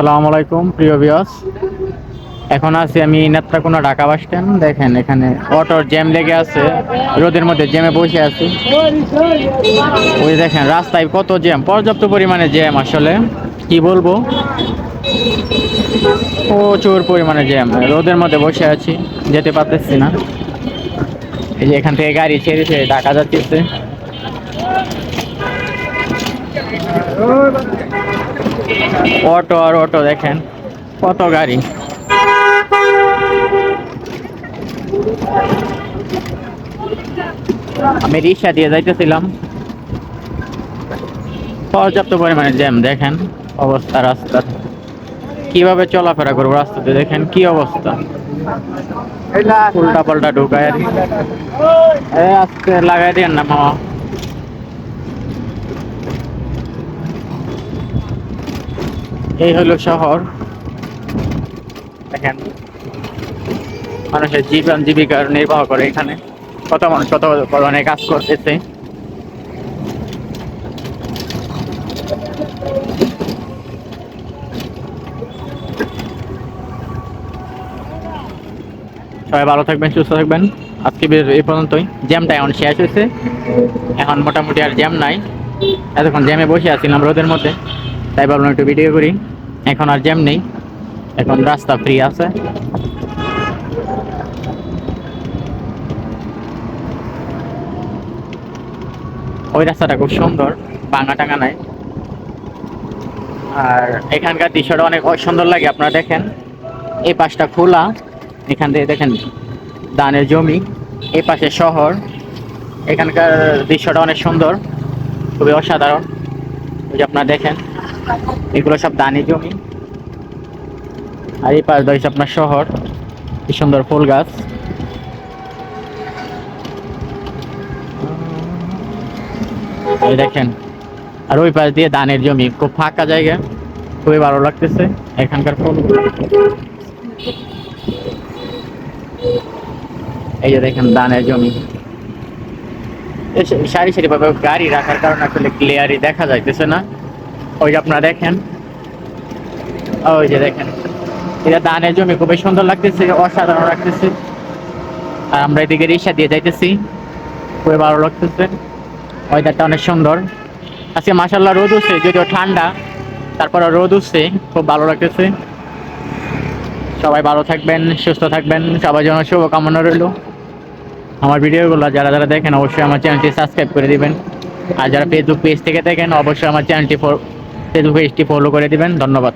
আসসালামু আলাইকুম প্রিয় ভিউয়ার্স। এখন আছি আমি নেত্রকোনা ঢাকা বাস স্ট্যান্ড। দেখেন এখানে অটোর জ্যাম লেগে আছে, রোদের মধ্যে জ্যামে বসে আছি। ওই দেখেন রাস্তায় কত জ্যাম, পর্যাপ্ত পরিমাণে জ্যাম। আসলে কি বলবো, প্রচুর পরিমাণে জ্যাম, রোদের মধ্যে বসে আছি, যেতে পারতেছি না। এই যে এখান থেকে গাড়ি ছেড়ে ছেড়ে ঢাকা যাচ্ছে। অটো আর অটো, দেখেন কত গাড়ি। আমি রিক্সা দিয়ে যাইতেছিলাম, পর্যাপ্ত পরিমাণে জ্যাম। দেখেন অবস্থা রাস্তার, কিভাবে চলাফেরা করবো রাস্তাতে, দেখেন কি অবস্থা। উল্টা পাল্টা ঢুকায় আর আজকে লাগাই দেন না মামা। এই হলো শহর। দেখেন মানুষের জীবন জীবিকার নির্বাহ করে এখানে, কত মানুষ কত ধরনের কাজ করতেছে। সবাই ভালো থাকবেন, সুস্থ থাকবেন। আজকে এই পর্যন্তই। জ্যামটা এখন শেষ হয়েছে, এখন মোটামুটি আর জ্যাম নাই। এতক্ষণ জ্যামে বসে আছিলাম রোদের মধ্যে, তাই ভাবলাম একটু ভিডিও করি। এখন আর জ্যাম নেই, এখন রাস্তা ফ্রি আছে। ওই রাস্তাটা খুব সুন্দর, ভাঙা টাঙা নাই। আর এখানকার দৃশ্যটা অনেক সুন্দর লাগে। আপনারা দেখেন এই পাশটা খোলা, এখান থেকে দেখেন ধানের জমি, এই পাশে শহর। এখানকার দৃশ্যটা অনেক সুন্দর, খুবই অসাধারণ। ওই যে আপনারা দেখেন এগুলো সব ধানের জমি, আর এই পাশ রয়েছে আপনার শহর। কি সুন্দর ফুল গাছ। ওই দেখেন, আর ওই পাশ দিয়ে ধানের জমি, খুব ফাঁকা জায়গা, খুবই ভালো লাগতেছে এখানকার ফুল। এই যে দেখেন ধানের জমি, সারি সারি ভাবে গাড়ি রাখার কারণে আসলে ক্লিয়ারই দেখা যাইতেছে না। ওই যে আপনারা দেখেন, ওই যে দেখেন এটা ধানের জমি, খুবই সুন্দর লাগতেছে, অসাধারণ লাগতেছে। আর আমরা এদিকে রিক্সা দিয়ে যাইতেছি, খুবই ভালো লাগতেছে। ওয়েদারটা অনেক সুন্দর আজকে, মাশাআল্লাহ। রোদ উঠছে, যদিও ঠান্ডা, তারপরে রোদ উঠছে, খুব ভালো লাগতেছে। সবাই ভালো থাকবেন, সুস্থ থাকবেন, সবার জন্য শুভকামনা রইল। আমার ভিডিওগুলো যারা যারা দেখেন অবশ্যই আমার চ্যানেলটি সাবস্ক্রাইব করে দিবেন। আর যারা ফেসবুক পেজ থেকে দেখেন অবশ্যই আমার চ্যানেলটি ফেসবুক পেজটি ফলো করে দিবেন। ধন্যবাদ।